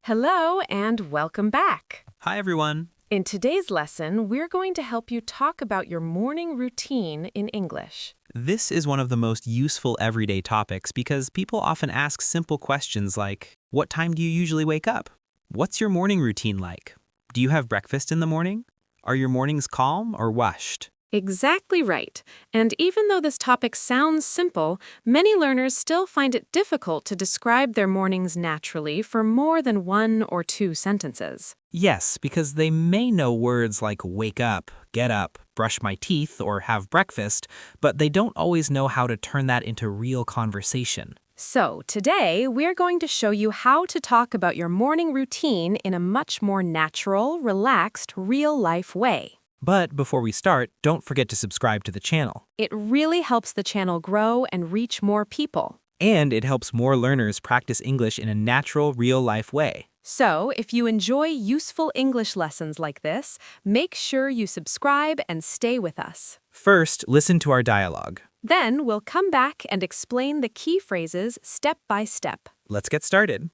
Hello and welcome back. Hi, everyone. In today's lesson, we're going to help you talk about your morning routine in English. This is one of the most useful everyday topics because people often ask simple questions like, what time do you usually wake up? What's your morning routine like? Do you have breakfast in the morning? Are your mornings calm or rushed? Exactly right. And even though this topic sounds simple, many learners still find it difficult to describe their mornings naturally for more than one or two sentences. Yes, because they may know words like wake up, get up, brush my teeth, or have breakfast, but they don't always know how to turn that into real conversation. So, today we're going to show you how to talk about your morning routine in a much more natural, relaxed, real-life way. But before we start, don't forget to subscribe to the channel. It really helps the channel grow and reach more people. And it helps more learners practice English in a natural, real-life way. So, if you enjoy useful English lessons like this, make sure you subscribe and stay with us. First, listen to our dialogue. Then we'll come back and explain the key phrases step by step. Let's get started.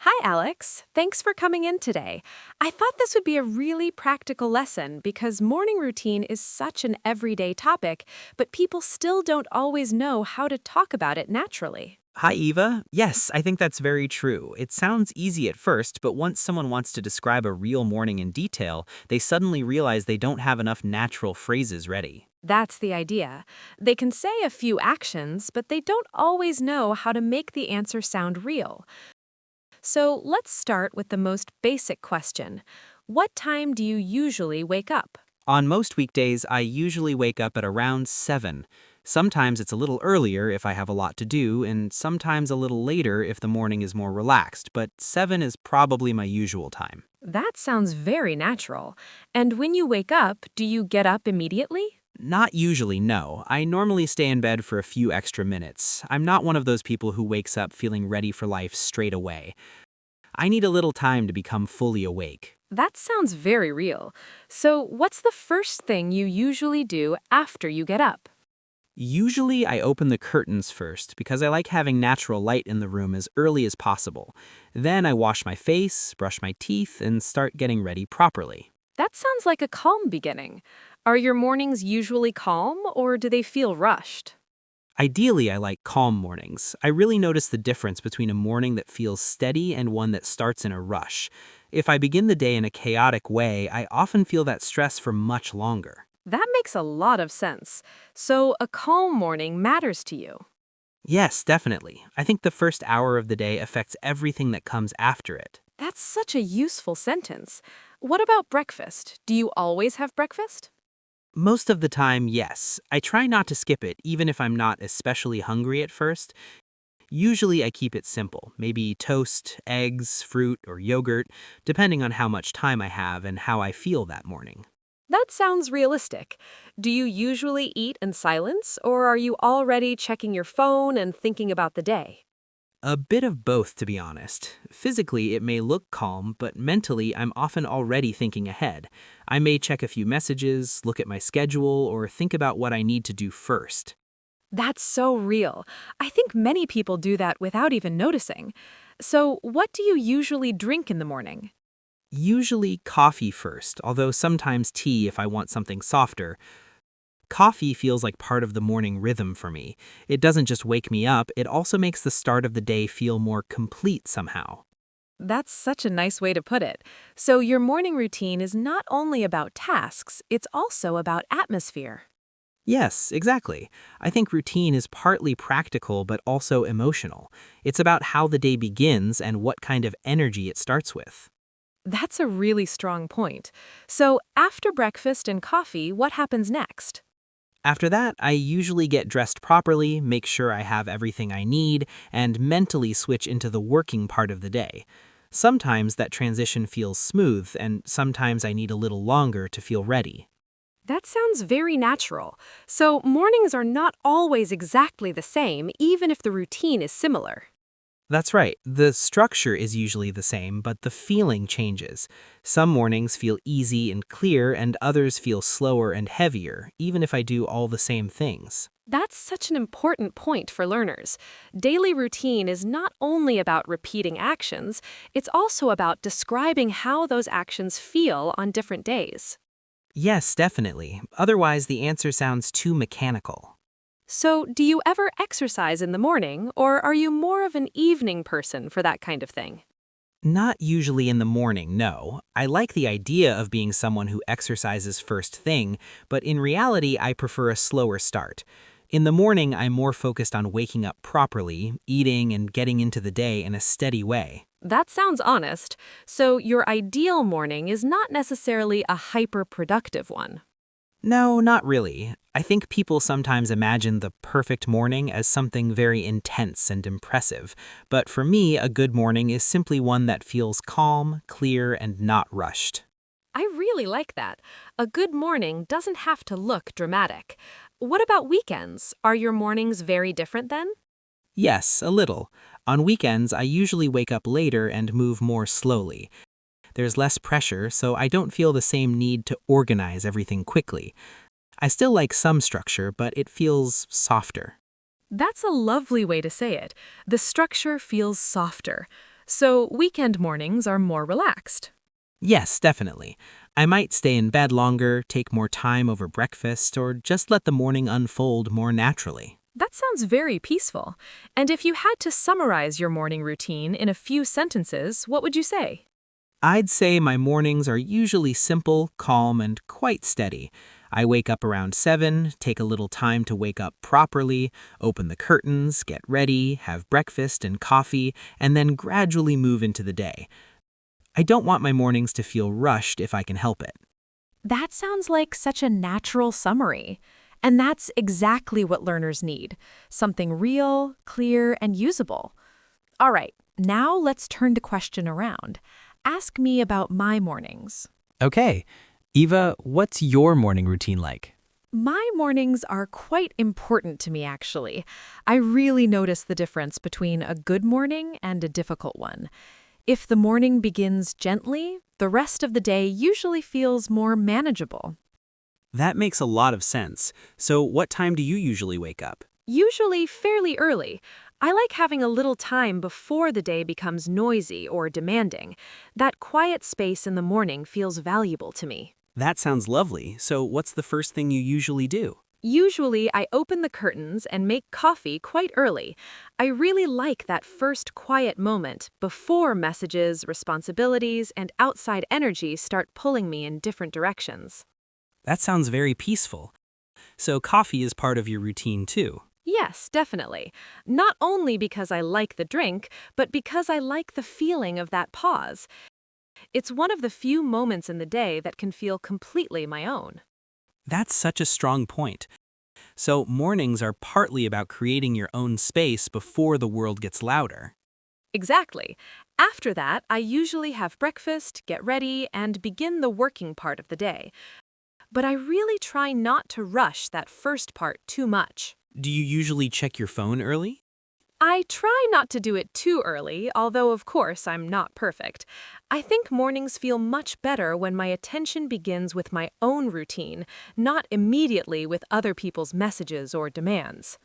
Hi, Alex. Thanks for coming in today. I thought this would be a really practical lesson because morning routine is such an everyday topic, but people still don't always know how to talk about it naturally. Hi, Eva. Yes, I think that's very true. It sounds easy at first, but once someone wants to describe a real morning in detail, they suddenly realize they don't have enough natural phrases ready. That's the idea. They can say a few actions, but they don't always know how to make the answer sound real. So let's start with the most basic question. What time do you usually wake up? On most weekdays, I usually wake up at around 7. Sometimes it's a little earlier if I have a lot to do, and sometimes a little later if the morning is more relaxed, but 7 is probably my usual time. That sounds very natural. And when you wake up, do you get up immediately? Not usually, no. I normally stay in bed for a few extra minutes. I'm not one of those people who wakes up feeling ready for life straight away. I need a little time to become fully awake. That sounds very real. So what's the first thing you usually do after you get up? Usually, I open the curtains first because I like having natural light in the room as early as possible. Then I wash my face, brush my teeth, and start getting ready properly. That sounds like a calm beginning. Are your mornings usually calm, or do they feel rushed? Ideally, I like calm mornings. I really notice the difference between a morning that feels steady and one that starts in a rush. If I begin the day in a chaotic way, I often feel that stress for much longer. That makes a lot of sense. So a calm morning matters to you. Yes, definitely. I think the first hour of the day affects everything that comes after it. That's such a useful sentence. What about breakfast? Do you always have breakfast? Most of the time, yes. I try not to skip it, even if I'm not especially hungry at first. Usually I keep it simple, maybe toast, eggs, fruit, or yogurt, depending on how much time I have and how I feel that morning. That sounds realistic. Do you usually eat in silence, or are you already checking your phone and thinking about the day? A bit of both, to be honest. Physically, it may look calm, but mentally, I'm often already thinking ahead. I may check a few messages, look at my schedule, or think about what I need to do first. That's so real. I think many people do that without even noticing. So, what do you usually drink in the morning? Usually coffee first, although sometimes tea if I want something softer. Coffee feels like part of the morning rhythm for me. It doesn't just wake me up, it also makes the start of the day feel more complete somehow. That's such a nice way to put it. So, your morning routine is not only about tasks, it's also about atmosphere. Yes, exactly. I think routine is partly practical but also emotional. It's about how the day begins and what kind of energy it starts with. That's a really strong point. So, after breakfast and coffee, what happens next? After that, I usually get dressed properly, make sure I have everything I need, and mentally switch into the working part of the day. Sometimes that transition feels smooth, and sometimes I need a little longer to feel ready. That sounds very natural. So, mornings are not always exactly the same, even if the routine is similar. That's right, the structure is usually the same, but the feeling changes. Some mornings feel easy and clear, and others feel slower and heavier, even if I do all the same things. That's such an important point for learners. Daily routine is not only about repeating actions, it's also about describing how those actions feel on different days. Yes, definitely. Otherwise, the answer sounds too mechanical. So, do you ever exercise in the morning, or are you more of an evening person for that kind of thing? Not usually in the morning, no. I like the idea of being someone who exercises first thing, but in reality, I prefer a slower start. In the morning, I'm more focused on waking up properly, eating, and getting into the day in a steady way. That sounds honest. So, your ideal morning is not necessarily a hyper productive one. No, not really. I think people sometimes imagine the perfect morning as something very intense and impressive, but for me, a good morning is simply one that feels calm, clear, and not rushed. I really like that. A good morning doesn't have to look dramatic. What about weekends? Are your mornings very different then? Yes, a little. On weekends, I usually wake up later and move more slowly. There's less pressure, so I don't feel the same need to organize everything quickly. I still like some structure, but it feels softer. That's a lovely way to say it. The structure feels softer. So, weekend mornings are more relaxed. Yes, definitely. I might stay in bed longer, take more time over breakfast, or just let the morning unfold more naturally. That sounds very peaceful. And if you had to summarize your morning routine in a few sentences, what would you say? I'd say my mornings are usually simple, calm, and quite steady. I wake up around 7, take a little time to wake up properly, open the curtains, get ready, have breakfast and coffee, and then gradually move into the day. I don't want my mornings to feel rushed if I can help it. That sounds like such a natural summary. And that's exactly what learners need, something real, clear, and usable. All right, now let's turn the question around. Ask me about my mornings. Okay. Eva, what's your morning routine like? My mornings are quite important to me, actually. I really notice the difference between a good morning and a difficult one. If the morning begins gently, the rest of the day usually feels more manageable. That makes a lot of sense. So, what time do you usually wake up? Usually fairly early. I like having a little time before the day becomes noisy or demanding. That quiet space in the morning feels valuable to me. That sounds lovely. So, what's the first thing you usually do? Usually, I open the curtains and make coffee quite early. I really like that first quiet moment before messages, responsibilities, and outside energy start pulling me in different directions. That sounds very peaceful. So, coffee is part of your routine too. Yes, definitely. Not only because I like the drink, but because I like the feeling of that pause. It's one of the few moments in the day that can feel completely my own. That's such a strong point. So, mornings are partly about creating your own space before the world gets louder. Exactly. After that, I usually have breakfast, get ready, and begin the working part of the day. But I really try not to rush that first part too much. Do you usually check your phone early? I try not to do it too early, although of course I'm not perfect. I think mornings feel much better when my attention begins with my own routine, not immediately with other people's messages or demands.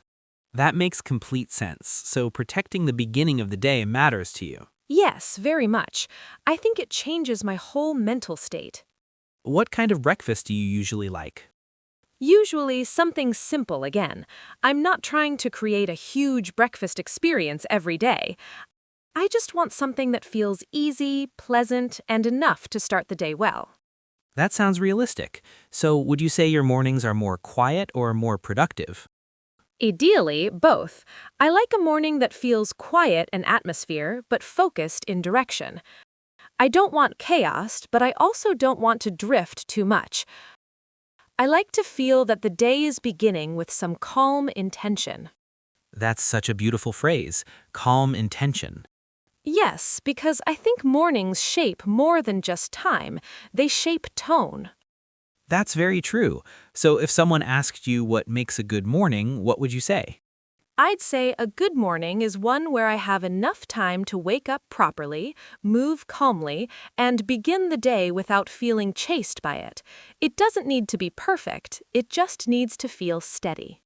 That makes complete sense. So, protecting the beginning of the day matters to you. Yes, very much. I think it changes my whole mental state. What kind of breakfast do you usually like? Usually something simple again. I'm not trying to create a huge breakfast experience every day. I just want something that feels easy, pleasant, and enough to start the day well. That sounds realistic. So, would you say your mornings are more quiet or more productive? Ideally, both. I like a morning that feels quiet in atmosphere, but focused in direction. I don't want chaos, but I also don't want to drift too much. I like to feel that the day is beginning with some calm intention. That's such a beautiful phrase, calm intention. Yes, because I think mornings shape more than just time. They shape tone. That's very true. So, if someone asked you what makes a good morning, what would you say? I'd say a good morning is one where I have enough time to wake up properly, move calmly, and begin the day without feeling chased by it. It doesn't need to be perfect, it just needs to feel steady.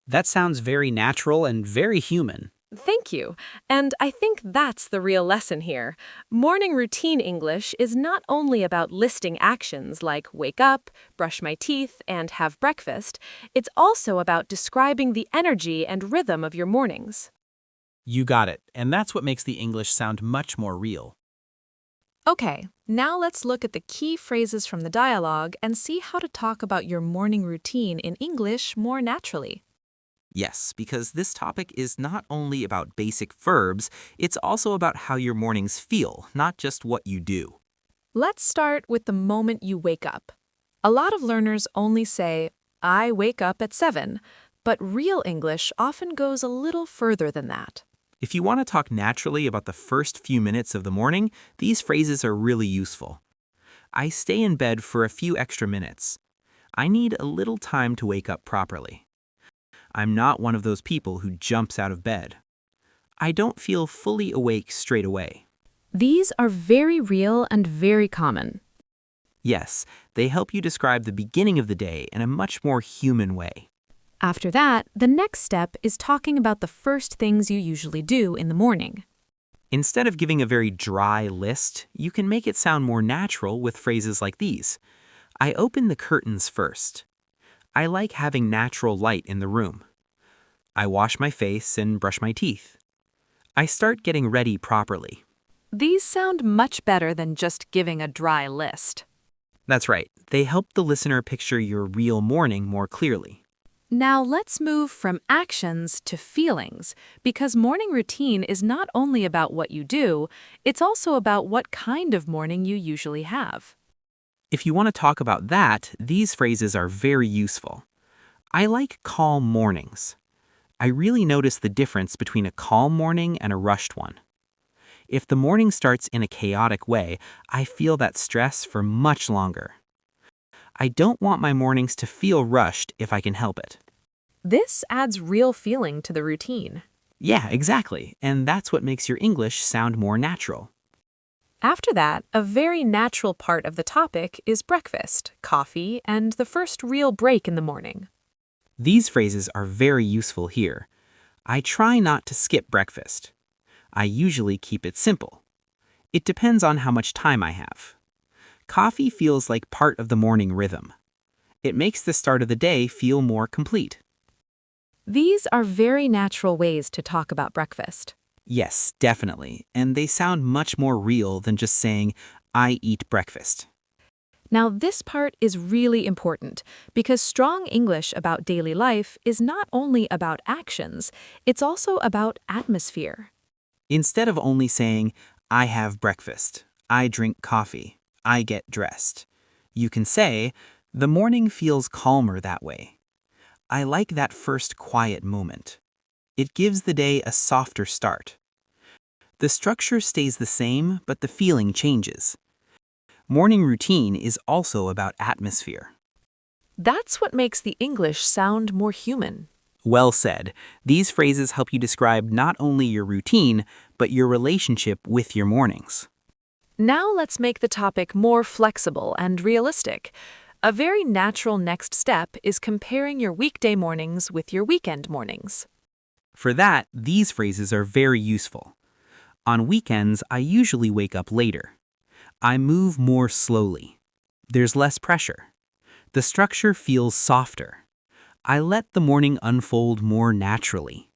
That sounds very natural and very human. Thank you. And I think that's the real lesson here. Morning routine English is not only about listing actions like wake up, brush my teeth, and have breakfast, it's also about describing the energy and rhythm of your mornings. You got it, and that's what makes the English sound much more real. Okay, now let's look at the key phrases from the dialogue and see how to talk about your morning routine in English more naturally. Yes, because this topic is not only about basic verbs, it's also about how your mornings feel, not just what you do. Let's start with the moment you wake up. A lot of learners only say, I wake up at 7, but real English often goes a little further than that. If you want to talk naturally about the first few minutes of the morning, these phrases are really useful. I stay in bed for a few extra minutes. I need a little time to wake up properly. I'm not one of those people who jumps out of bed. I don't feel fully awake straight away. These are very real and very common. Yes, they help you describe the beginning of the day in a much more human way. After that, the next step is talking about the first things you usually do in the morning. Instead of giving a very dry list, you can make it sound more natural with phrases like these. I open the curtains first. I like having natural light in the room. I wash my face and brush my teeth. I start getting ready properly. These sound much better than just giving a dry list. That's right. They help the listener picture your real morning more clearly. Now let's move from actions to feelings, because morning routine is not only about what you do, it's also about what kind of morning you usually have. If you want to talk about that, these phrases are very useful. I like calm mornings. I really notice the difference between a calm morning and a rushed one. If the morning starts in a chaotic way, I feel that stress for much longer. I don't want my mornings to feel rushed if I can help it. This adds real feeling to the routine. Yeah, exactly. And that's what makes your English sound more natural. After that, a very natural part of the topic is breakfast, coffee, and the first real break in the morning. These phrases are very useful here. I try not to skip breakfast. I usually keep it simple. It depends on how much time I have. Coffee feels like part of the morning rhythm. It makes the start of the day feel more complete. These are very natural ways to talk about breakfast. Yes, definitely. And they sound much more real than just saying, I eat breakfast. Now, this part is really important because strong English about daily life is not only about actions, it's also about atmosphere. Instead of only saying, I have breakfast, I drink coffee, I get dressed, you can say, the morning feels calmer that way. I like that first quiet moment. It gives the day a softer start. The structure stays the same, but the feeling changes. Morning routine is also about atmosphere. That's what makes the English sound more human. Well said. These phrases help you describe not only your routine, but your relationship with your mornings. Now let's make the topic more flexible and realistic. A very natural next step is comparing your weekday mornings with your weekend mornings. For that, these phrases are very useful. On weekends, I usually wake up later. I move more slowly. There's less pressure. The structure feels softer. I let the morning unfold more naturally.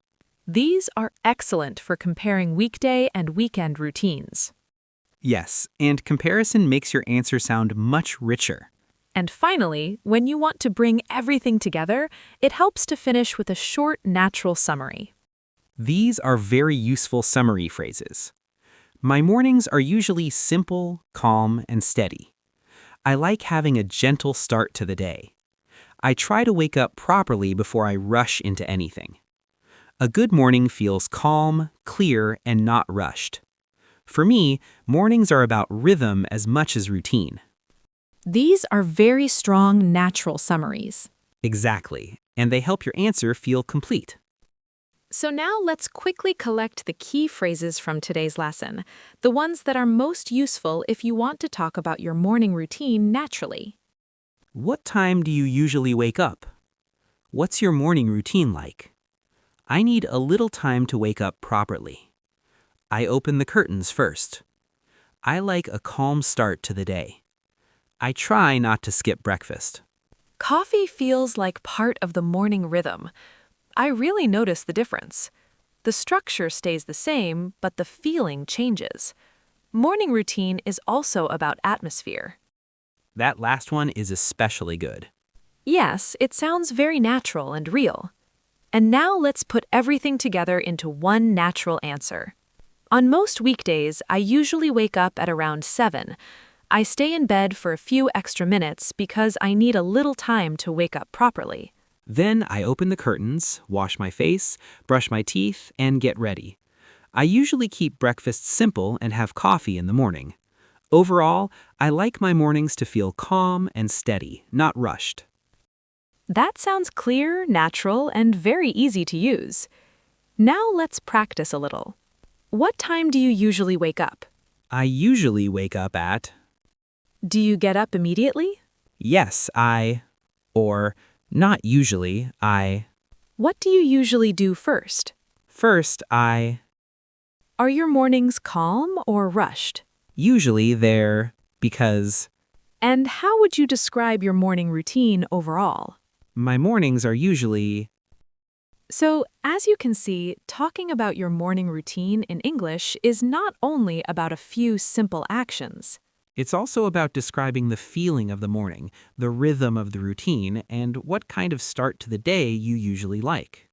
These are excellent for comparing weekday and weekend routines. Yes, and comparison makes your answer sound much richer. And finally, when you want to bring everything together, it helps to finish with a short, natural summary. These are very useful summary phrases. My mornings are usually simple, calm, and steady. I like having a gentle start to the day. I try to wake up properly before I rush into anything. A good morning feels calm, clear, and not rushed. For me, mornings are about rhythm as much as routine. These are very strong, natural summaries. Exactly, and they help your answer feel complete. So now let's quickly collect the key phrases from today's lesson, the ones that are most useful if you want to talk about your morning routine naturally. What time do you usually wake up? What's your morning routine like? I need a little time to wake up properly. I open the curtains first. I like a calm start to the day. I try not to skip breakfast. Coffee feels like part of the morning rhythm. I really notice the difference. The structure stays the same, but the feeling changes. Morning routine is also about atmosphere. That last one is especially good. Yes, it sounds very natural and real. And now let's put everything together into one natural answer. On most weekdays, I usually wake up at around 7. I stay in bed for a few extra minutes because I need a little time to wake up properly. Then I open the curtains, wash my face, brush my teeth, and get ready. I usually keep breakfast simple and have coffee in the morning. Overall, I like my mornings to feel calm and steady, not rushed. That sounds clear, natural, and very easy to use. Now let's practice a little. What time do you usually wake up? I usually wake up at, Do you get up immediately? yes, or not usually, What do you usually do first? first, Are your mornings calm or rushed? usually there, because And how would you describe your morning routine overall? my mornings are usually, So, as you can see, talking about your morning routine in English is not only about a few simple actions. it's also about describing the feeling of the morning, the rhythm of the routine, and what kind of start to the day you usually like.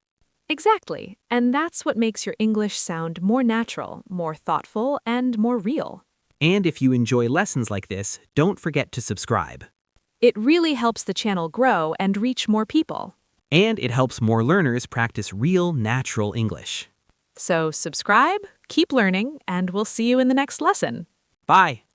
Exactly, and that's what makes your English sound more natural, more thoughtful, and more real. And if you enjoy lessons like this, don't forget to subscribe. It really helps the channel grow and reach more people. And it helps more learners practice real, natural English. So subscribe, keep learning, and we'll see you in the next lesson. Bye!